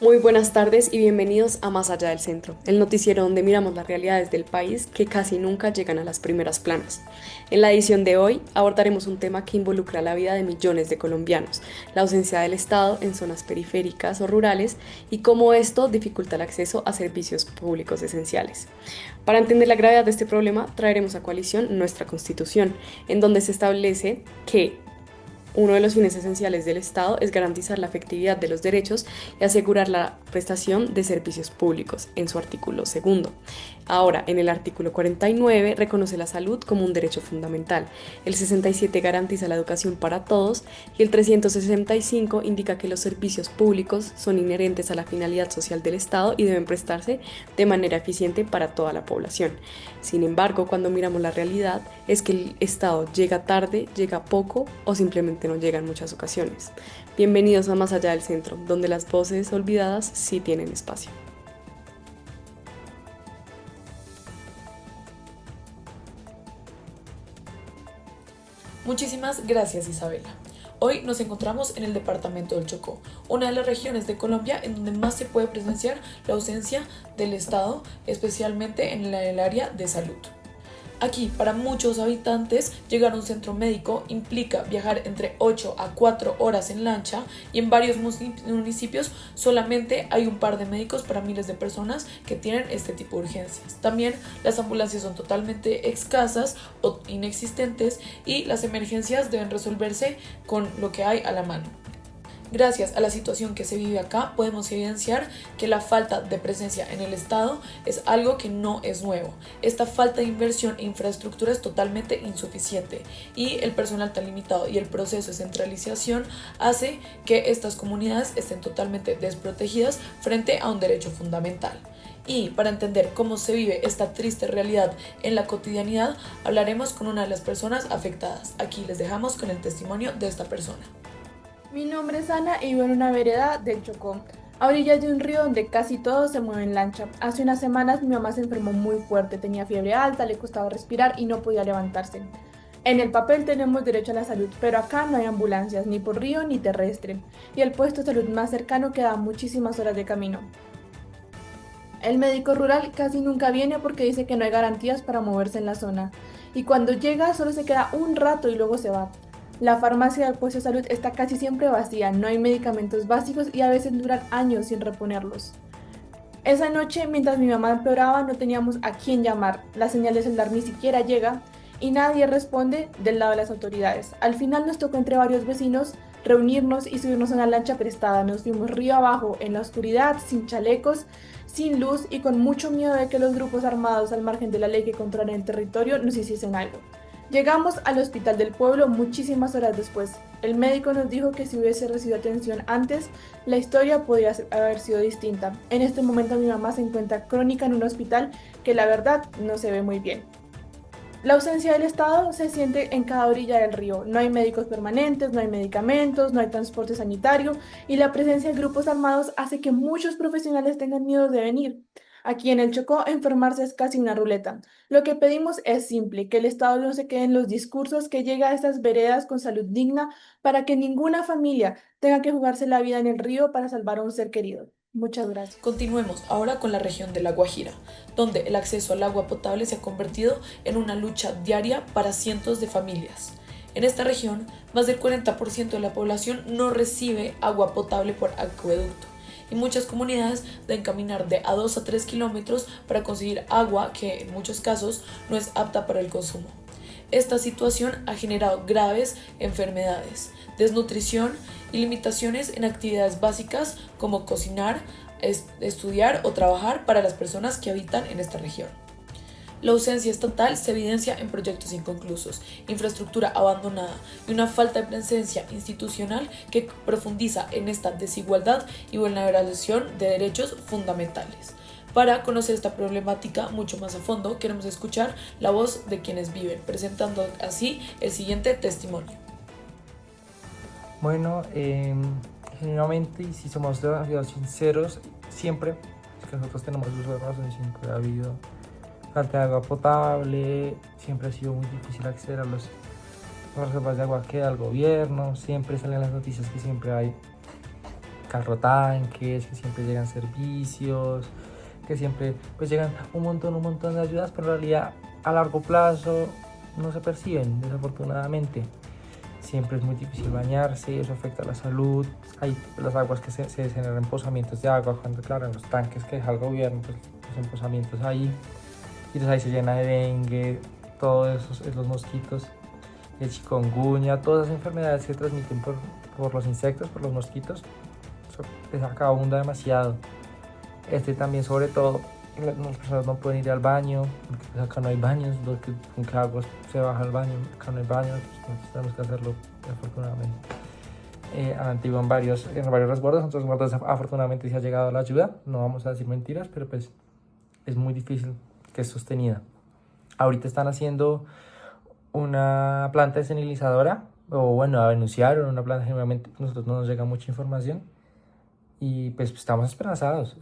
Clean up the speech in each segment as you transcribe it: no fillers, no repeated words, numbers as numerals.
Muy buenas tardes y bienvenidos a Más Allá del Centro, el noticiero donde miramos las realidades del país que casi nunca llegan a las primeras planas. En la edición de hoy abordaremos un tema que involucra la vida de millones de colombianos, la ausencia del Estado en zonas periféricas o rurales y cómo esto dificulta el acceso a servicios públicos esenciales. Para entender la gravedad de este problema, traeremos a coalición nuestra Constitución, en donde se establece que uno de los fines esenciales del Estado es garantizar la efectividad de los derechos y asegurar la prestación de servicios públicos, en su artículo segundo. Ahora, en el artículo 49 reconoce la salud como un derecho fundamental, el 67 garantiza la educación para todos y el 365 indica que los servicios públicos son inherentes a la finalidad social del Estado y deben prestarse de manera eficiente para toda la población. Sin embargo, cuando miramos la realidad, es que el Estado llega tarde, llega poco o simplemente no llega en muchas ocasiones. Bienvenidos a Más Allá del Centro, donde las voces olvidadas sí tienen espacio. Muchísimas gracias, Isabela. Hoy nos encontramos en el departamento del Chocó, una de las regiones de Colombia en donde más se puede presenciar la ausencia del Estado, especialmente en el área de salud. Aquí, para muchos habitantes, llegar a un centro médico implica viajar entre 8 a 4 horas en lancha y en varios municipios solamente hay un par de médicos para miles de personas que tienen este tipo de urgencias. También las ambulancias son totalmente escasas o inexistentes y las emergencias deben resolverse con lo que hay a la mano. Gracias a la situación que se vive acá, podemos evidenciar que la falta de presencia en el Estado es algo que no es nuevo. Esta falta de inversión e infraestructura es totalmente insuficiente y el personal tan limitado y el proceso de centralización hace que estas comunidades estén totalmente desprotegidas frente a un derecho fundamental. Y para entender cómo se vive esta triste realidad en la cotidianidad, hablaremos con una de las personas afectadas. Aquí les dejamos con el testimonio de esta persona. Mi nombre es Ana y vivo en una vereda del Chocó, a orillas de un río donde casi todos se mueven en lancha. Hace unas semanas mi mamá se enfermó muy fuerte, tenía fiebre alta, le costaba respirar y no podía levantarse. En el papel tenemos derecho a la salud, pero acá no hay ambulancias, ni por río ni terrestre, y el puesto de salud más cercano queda a muchísimas horas de camino. El médico rural casi nunca viene porque dice que no hay garantías para moverse en la zona, y cuando llega solo se queda un rato y luego se va. La farmacia del puesto de salud está casi siempre vacía, no hay medicamentos básicos y a veces duran años sin reponerlos. Esa noche, mientras mi mamá empeoraba, no teníamos a quién llamar, la señal de celular ni siquiera llega y nadie responde del lado de las autoridades. Al final nos tocó entre varios vecinos reunirnos y subirnos a una lancha prestada. Nos fuimos río abajo, en la oscuridad, sin chalecos, sin luz y con mucho miedo de que los grupos armados al margen de la ley que controlan el territorio nos hiciesen algo. Llegamos al hospital del pueblo muchísimas horas después. El médico nos dijo que si hubiese recibido atención antes, la historia podría haber sido distinta. En este momento mi mamá se encuentra crónica en un hospital que la verdad no se ve muy bien. La ausencia del Estado se siente en cada orilla del río. No hay médicos permanentes, no hay medicamentos, no hay transporte sanitario y la presencia de grupos armados hace que muchos profesionales tengan miedo de venir. Aquí en el Chocó, enfermarse es casi una ruleta. Lo que pedimos es simple, que el Estado no se quede en los discursos, que llegue a estas veredas con salud digna para que ninguna familia tenga que jugarse la vida en el río para salvar a un ser querido. Muchas gracias. Continuemos ahora con la región de La Guajira, donde el acceso al agua potable se ha convertido en una lucha diaria para cientos de familias. En esta región, más del 40% de la población no recibe agua potable por acueducto y muchas comunidades deben caminar de a 2 a 3 kilómetros para conseguir agua que en muchos casos no es apta para el consumo. Esta situación ha generado graves enfermedades, desnutrición y limitaciones en actividades básicas como cocinar, estudiar o trabajar para las personas que habitan en esta región. La ausencia estatal se evidencia en proyectos inconclusos, infraestructura abandonada y una falta de presencia institucional que profundiza en esta desigualdad y vulneración de derechos fundamentales. Para conocer esta problemática mucho más a fondo, queremos escuchar la voz de quienes viven, presentando así el siguiente testimonio. Bueno, genuinamente, y si somos demasiado sinceros, siempre es que nosotros tenemos uso de razón, siempre ha habido falta de agua potable, siempre ha sido muy difícil acceder a las reservas de agua que da el gobierno, siempre salen las noticias que siempre hay carro tanques, que siempre llegan servicios, que siempre pues llegan un montón de ayudas, pero en realidad a largo plazo no se perciben, desafortunadamente. Siempre es muy difícil bañarse, eso afecta a la salud. Hay las aguas que se generan empozamientos de agua, cuando claro, en los tanques que deja el gobierno, pues los empozamientos ahí, y entonces ahí se llena de dengue, todos esos mosquitos, el chikungunya, todas esas enfermedades que se transmiten por los insectos, por los mosquitos, eso pues acá abunda demasiado. También sobre todo, las personas no pueden ir al baño, porque pues acá no hay baños, con qué agua se baja al baño, acá no hay baños, pues nosotros tenemos que hacerlo afortunadamente. Antiguo en varios resguardos, en otros resguardos afortunadamente se ha llegado a la ayuda, no vamos a decir mentiras, pero pues es muy difícil que es sostenida. Ahorita están haciendo una planta desalinizadora, o bueno, anunciaron una planta, generalmente nosotros no nos llega mucha información. Y pues estamos esperanzados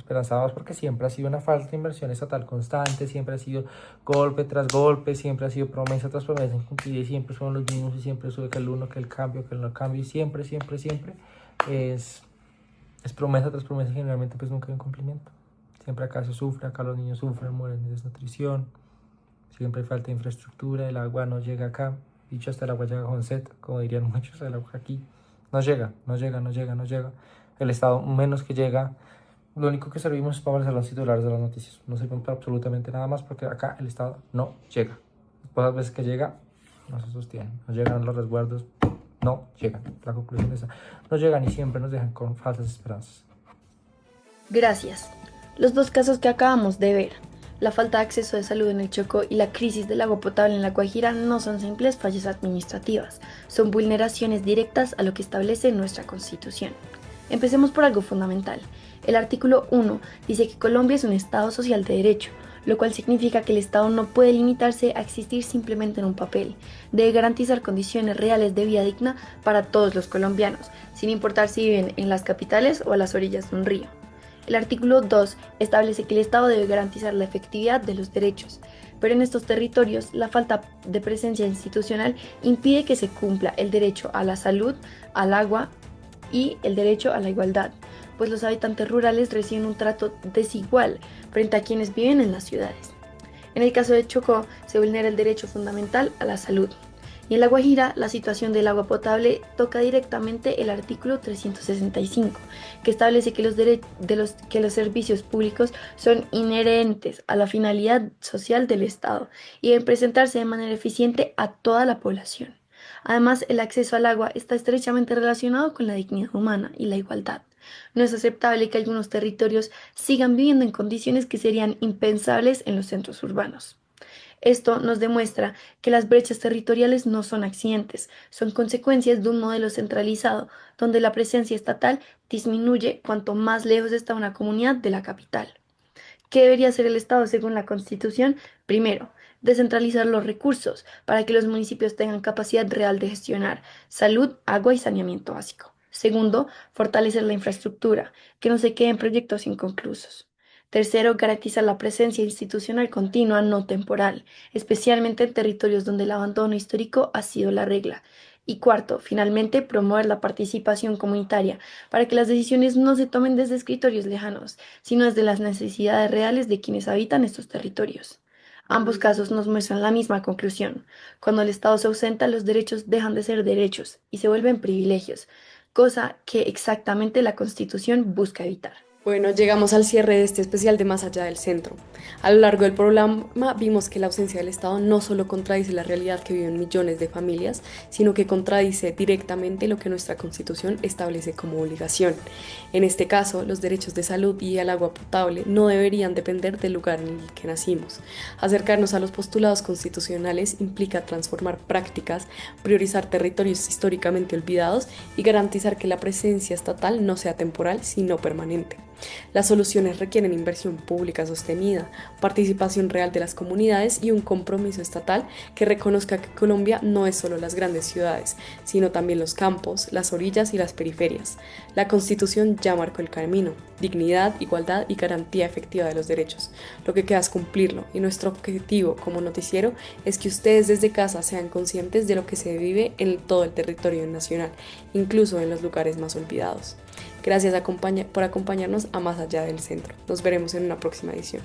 porque siempre ha sido una falta de inversión estatal constante, siempre ha sido golpe tras golpe, siempre ha sido promesa tras promesa incumplida y siempre son los mismos y siempre sube que el uno, que el cambio, que el no cambio y siempre es promesa tras promesa y generalmente pues nunca hay un cumplimiento. Siempre acá se sufre, acá los niños sufren, mueren de desnutrición, siempre hay falta de infraestructura, el agua no llega acá, dicho hasta el agua llega con sed, como dirían muchos, el agua aquí no llega. El Estado menos que llega, lo único que servimos es para ser los titulares de las noticias, no sirven para absolutamente nada más porque acá el Estado no llega. Las veces que llega, no se sostiene, no llegan los resguardos, no llegan. La conclusión es esa, no llegan y siempre nos dejan con falsas esperanzas. Gracias. Los dos casos que acabamos de ver, la falta de acceso de salud en el Chocó y la crisis del agua potable en la Guajira, no son simples fallas administrativas, son vulneraciones directas a lo que establece nuestra Constitución. Empecemos por algo fundamental. El artículo 1 dice que Colombia es un Estado social de derecho, lo cual significa que el Estado no puede limitarse a existir simplemente en un papel. Debe garantizar condiciones reales de vida digna para todos los colombianos, sin importar si viven en las capitales o a las orillas de un río. El artículo 2 establece que el Estado debe garantizar la efectividad de los derechos, pero en estos territorios la falta de presencia institucional impide que se cumpla el derecho a la salud, al agua y el derecho a la igualdad, pues los habitantes rurales reciben un trato desigual frente a quienes viven en las ciudades. En el caso de Chocó se vulnera el derecho fundamental a la salud. Y en La Guajira, la situación del agua potable toca directamente el artículo 365, que establece que los servicios públicos son inherentes a la finalidad social del Estado y deben presentarse de manera eficiente a toda la población. Además, el acceso al agua está estrechamente relacionado con la dignidad humana y la igualdad. No es aceptable que algunos territorios sigan viviendo en condiciones que serían impensables en los centros urbanos. Esto nos demuestra que las brechas territoriales no son accidentes, son consecuencias de un modelo centralizado, donde la presencia estatal disminuye cuanto más lejos está una comunidad de la capital. ¿Qué debería hacer el Estado según la Constitución? Primero, descentralizar los recursos para que los municipios tengan capacidad real de gestionar salud, agua y saneamiento básico. Segundo, fortalecer la infraestructura, que no se queden proyectos inconclusos. Tercero, garantizar la presencia institucional continua, no temporal, especialmente en territorios donde el abandono histórico ha sido la regla. Y cuarto, finalmente, promover la participación comunitaria para que las decisiones no se tomen desde escritorios lejanos, sino desde las necesidades reales de quienes habitan estos territorios. Ambos casos nos muestran la misma conclusión. Cuando el Estado se ausenta, los derechos dejan de ser derechos y se vuelven privilegios, cosa que exactamente la Constitución busca evitar. Bueno, llegamos al cierre de este especial de Más Allá del Centro. A lo largo del programa vimos que la ausencia del Estado no solo contradice la realidad que viven millones de familias, sino que contradice directamente lo que nuestra Constitución establece como obligación. En este caso, los derechos de salud y al agua potable no deberían depender del lugar en el que nacimos. Acercarnos a los postulados constitucionales implica transformar prácticas, priorizar territorios históricamente olvidados y garantizar que la presencia estatal no sea temporal, sino permanente. Las soluciones requieren inversión pública sostenida, participación real de las comunidades y un compromiso estatal que reconozca que Colombia no es solo las grandes ciudades, sino también los campos, las orillas y las periferias. La Constitución ya marcó el camino: dignidad, igualdad y garantía efectiva de los derechos. Lo que queda es cumplirlo, y nuestro objetivo como noticiero es que ustedes desde casa sean conscientes de lo que se vive en todo el territorio nacional, incluso en los lugares más olvidados. Gracias por acompañarnos a Más Allá del Centro. Nos veremos en una próxima edición.